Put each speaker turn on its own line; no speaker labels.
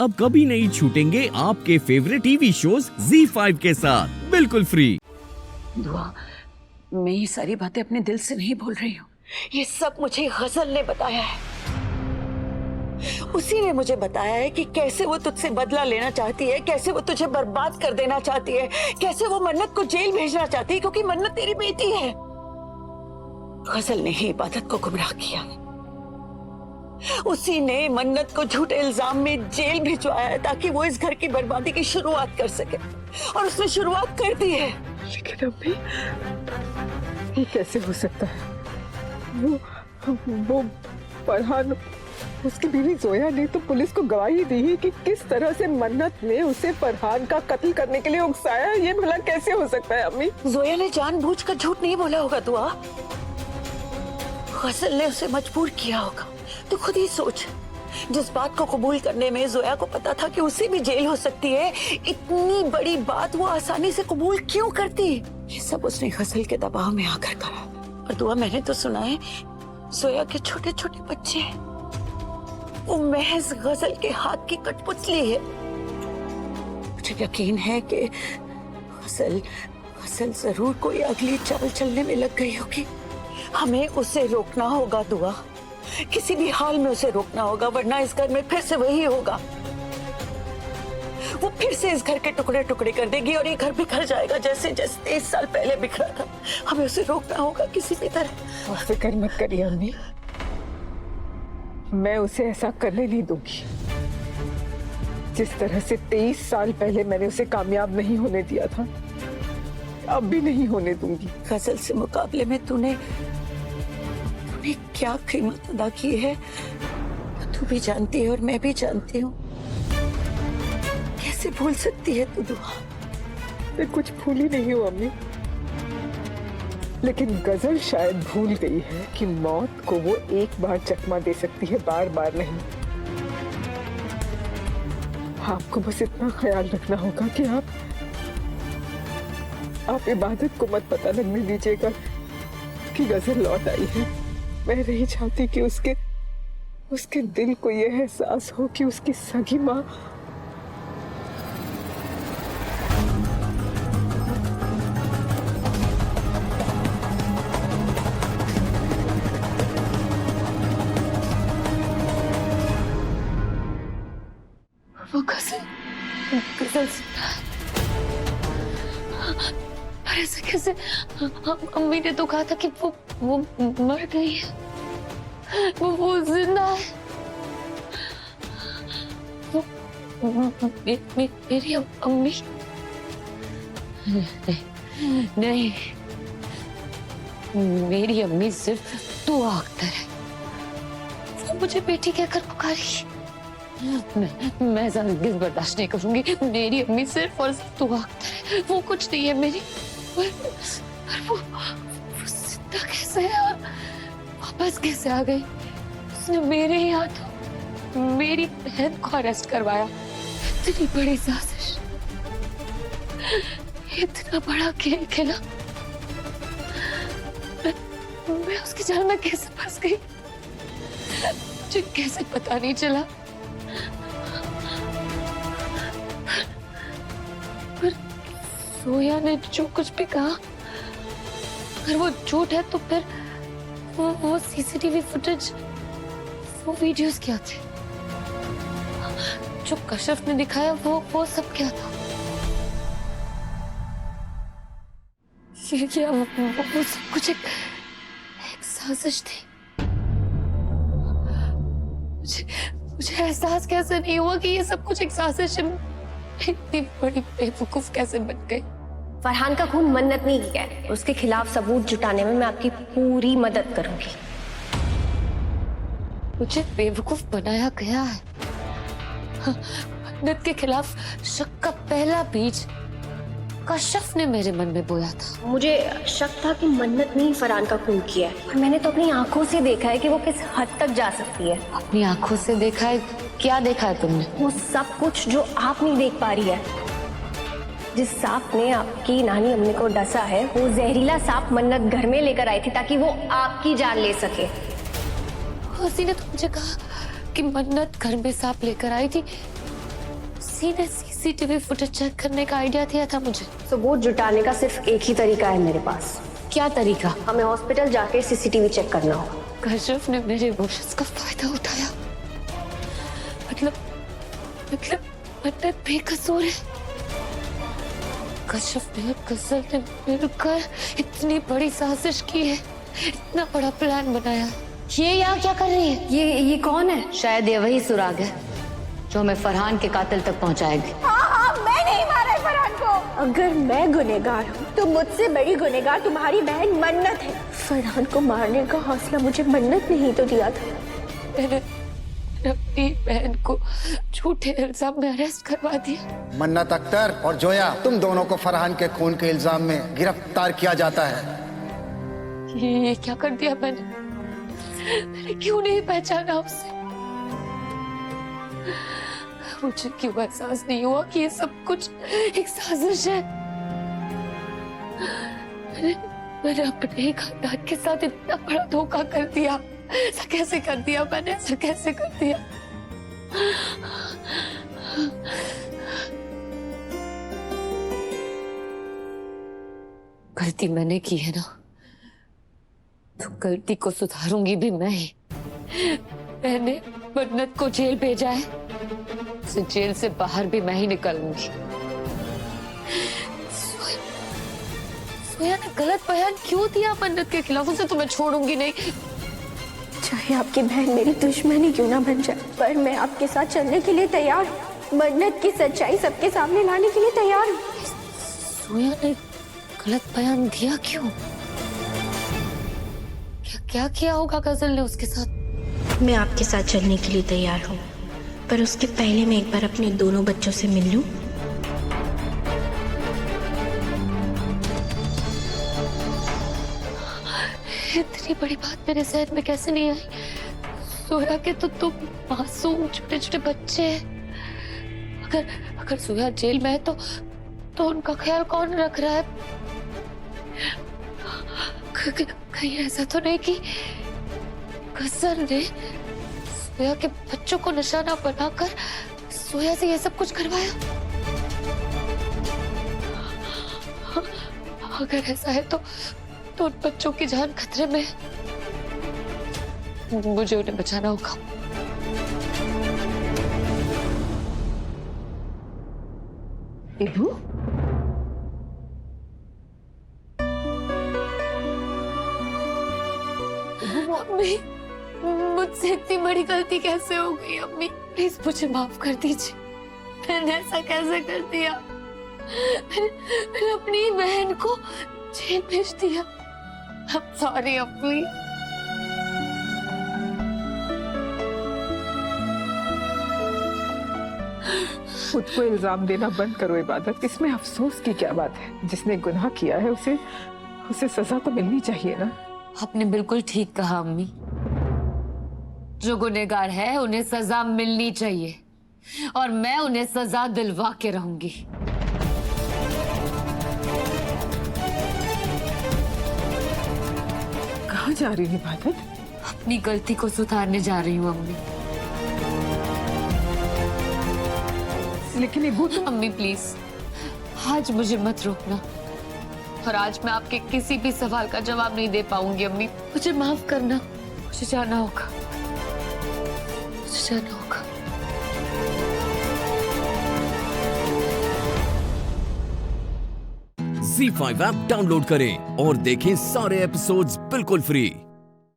अब कभी नहीं छूटेंगे आपके फेवरेट टीवी शोज ZEE5 के साथ बिल्कुल फ्री।
दुआ, मैं ये सारी बातें अपने दिल से नहीं बोल रही हूँ। ये सब मुझे गजल ने बताया है। उसी ने मुझे बताया है कि कैसे वो तुझसे बदला लेना चाहती है, कैसे वो तुझे बर्बाद कर देना चाहती है, कैसे वो मन्नत को जेल भेजना चाहती है क्योंकि मन्नत तेरी बेटी है। गजल ने ही इबादत को गुमराह किया। उसी ने मन्नत को झूठे इल्जाम में जेल भिजवाया है ताकि वो इस घर की बर्बादी की शुरुआत कर सके, और उसने शुरुआत कर दी है।
लेकिन अम्मी, ये कैसे हो सकता है? वो फरहान, उसकी बीवी जोया ने तो पुलिस को गवाही दी है कि किस तरह से मन्नत ने उसे फरहान का कत्ल करने के लिए उकसाया। ये भला कैसे हो सकता है अम्मी?
जोया ने जानबूझकर झूठ नहीं बोला होगा दुआ, गजल ने उसे मजबूर किया होगा। तो खुद ही सोच, जिस बात को कबूल करने में जोया को पता था कि उसे भी जेल हो सकती है, इतनी बड़ी बात वो आसानी से कबूल क्यों करती? ये सब उसने गजल के दबाव में आकर करा। और दुआ, मैंने तो सुना है जोया के छोटे छोटे बच्चे हैं, वो महज गजल के हाथ की कठपुतली है। मुझे यकीन है कि गजल जरूर कोई अगली चाल चलने में लग गई होगी। हमें उसे रोकना होगा दुआ, किसी भी हाल में उसे रोकना होगा, वरना इस घर में फिर से वही होगा। वो फिर से इस घर के टुकड़े टुकड़े कर देगी और ये घर बिखर जाएगा जैसे 23 साल पहले बिखरा था। हमें उसे रोकना होगा किसी भी तरह।
फिक्र मत करिए अम्मी, मैं उसे ऐसा करने नहीं दूंगी। जिस तरह से 23 साल पहले मैंने उसे कामयाब नहीं होने दिया था, अब भी नहीं होने दूंगी।
गजल से मुकाबले में तूने क्या कीमत अदा की है, तू भी जानती है और मैं भी जानती हूँ। कैसे भूल सकती है तू दुआ?
मैं कुछ भूली नहीं हूँ अम्मी, लेकिन गजल शायद भूल गई है कि मौत को वो एक बार चकमा दे सकती है, बार बार नहीं। आपको बस इतना ख्याल रखना होगा कि आप इबादत को मत पता लगने दीजिएगा कि गजल लौट आई है। मैं नहीं चाहती कि उसके दिल को यह एहसास हो कि उसकी सगी माँ
वो गजल ऐसे कैसे? अम्मी ने तो कहा था कि वो मर गई है, वो जिंदा है। मेरी अम्मी नहीं, मेरी अम्मी सिर्फ दुआ अख्तर है। वो मुझे बेटी कहकर पुकारी। मैं ज़िंदगी बर्दाश्त नहीं करूंगी। मेरी अम्मी सिर्फ और सिर्फ दुआ अख्तर है, वो कुछ नहीं है मेरी। पर वो जिंदा कैसे है और वापस कैसे आ गई? उसने मेरे ही हाथों मेरी बहन को अरेस्ट करवाया। इतनी बड़ी साजिश, इतना बड़ा खेल खेला। मैं उसकी जाल में कैसे फंस गई, मुझे कैसे पता नहीं चला। पर जोया ने जो कुछ भी कहा, अगर वो झूठ है तो फिर वो सीसीटीवी फुटेज, वो वीडियोस क्या थे? जो कशिफ ने दिखाया वो सब क्या था? ये क्या वो सब कुछ एक साजिश थी? मुझे एहसास कैसे नहीं हुआ कि ये सब कुछ एक साजिश है? इतनी बड़ी बेवकूफ कैसे बन गई?
फरहान का खून मन्नत नहीं किया है, उसके खिलाफ सबूत जुटाने में मैं आपकी पूरी मदद करूंगी।
मुझे बेवकूफ बनाया गया है। मन्नत के खिलाफ शक का पहला बीज कशिफ ने मेरे मन में बोया था।
मुझे शक था कि मन्नत ने ही फरहान का खून किया है, और मैंने तो अपनी आंखों से देखा है कि वो किस हद तक जा सकती है।
अपनी आंखों से देखा है? क्या देखा है तुमने?
वो सब कुछ जो आप नहीं देख पा रही है। जिस सांप ने आपकी नानी अम्मी को डसा है, वो जहरीला सांप मन्नत घर में लेकर आई थी ताकि वो आपकी जान ले सके।
उसी ने तो मुझे कहा कि मन्नत घर में सांप लेकर आई थी किसी ने सीसीटीवी फुटेज चेक करने का आइडिया दिया था मुझे।
सबूत जुटाने का सिर्फ एक ही तरीका है मेरे पास।
क्या तरीका?
हमें हॉस्पिटल जाके सीसीटीवी चेक करना होगा।
कश्यप ने मेरे इमोशंस का फायदा उठाया। मतलब मन्नत बेकसूर है। कश्यप ने और गजल ने मिलकर इतनी बड़ी साजिश की है, इतना बड़ा प्लान बनाया। ये यहाँ क्या कर रही है?
ये कौन है?
शायद ये वही सुराग है जो हमें फरहान के कातिल तक पहुंचाएगी।
हाँ, मैं नहीं मारा है फरहान को। अगर मैं गुनहगार हूँ तो मुझसे बड़ी गुनहगार तुम्हारी बहन मन्नत है। फरहान को मारने का हौसला मुझे मन्नत ने ही तो दिया था।
मैंने अपनी बहन को झूठे इल्जाम में अरेस्ट करवा दिया।
मन्नत अख्तर और जोया, तुम दोनों को फरहान के खून के इल्जाम में गिरफ्तार किया जाता है।
ये क्या कर दिया मैंने क्यों नहीं पहचाना उसे? मुझे क्यों एहसास नहीं हुआ कि ये सब कुछ एक साजिश है? मैंने अपने ही खानदान के साथ इतना बड़ा धोखा कर दिया। ऐसा कैसे कर दिया मैंने? ऐसा कैसे कर दिया? गलती मैंने की है ना, तो गलती को सुधारूंगी भी मैं ही। मैंने मन्नत को जेल भेजा है, उसे जेल से बाहर भी मैं ही निकालूंगी। सोया ने गलत बयान क्यों दिया मन्नत के खिलाफ? उसे तो मैं छोड़ूंगी नहीं।
चाहे आपकी बहन मेरी दुश्मनी क्यों ना बन जाए, पर मैं आपके साथ चलने के लिए तैयार हूँ। मन्नत की सच्चाई सबके सामने लाने के लिए तैयार हूँ।
सोया ने गलत बयान दिया क्यों? क्या किया होगा गजल ने उसके साथ?
मैं आपके साथ चलने के लिए तैयार हूँ, पर उसके पहले मैं एक बार अपने दोनों बच्चों से मिल लूं।
इतनी बड़ी बात मेरे जहन में कैसे नहीं आई? सोया के तो तुम मासूम छोटे छोटे बच्चे हैं। अगर सोया जेल में है तो उनका ख्याल कौन रख रहा है? कहीं ऐसा तो नहीं कि गजल ने सोया के बच्चों को निशाना बनाकर सोया से ये सब कुछ करवाया? अगर ऐसा है तो उन बच्चों की जान खतरे में है। मुझे उन्हें बचाना होगा।
इबू,
अम्मी, मुझसे इतनी बड़ी गलती कैसे हो गई? अम्मी प्लीज मुझे माफ कर दीजिए। मैंने ऐसा कैसे कर दिया? मैंने अपनी बहन को जेल भेज दिया। I'm sorry अम्मी।
खुद को इल्जाम देना बंद करो इबादत। इसमें अफसोस की क्या बात है? जिसने गुनाह किया है उसे सजा तो मिलनी चाहिए ना।
आपने बिल्कुल ठीक कहा अम्मी। जो गुनहगार है उन्हें सजा मिलनी चाहिए और मैं उन्हें सजा दिलवा के रहूंगी।
कहाँ जा रही है इबादत?
अपनी गलती को सुधारने जा रही हूँ अम्मी।
लेकिन इबू तुम...
अम्मी प्लीज आज मुझे मत रोकना, और आज मैं आपके किसी भी सवाल का जवाब नहीं दे पाऊंगी अम्मी। मुझे माफ करना, मुझे जाना होगा, मुझे जाना होगा।
ZEE5 ऐप डाउनलोड करें और देखें सारे एपिसोड्स बिल्कुल फ्री।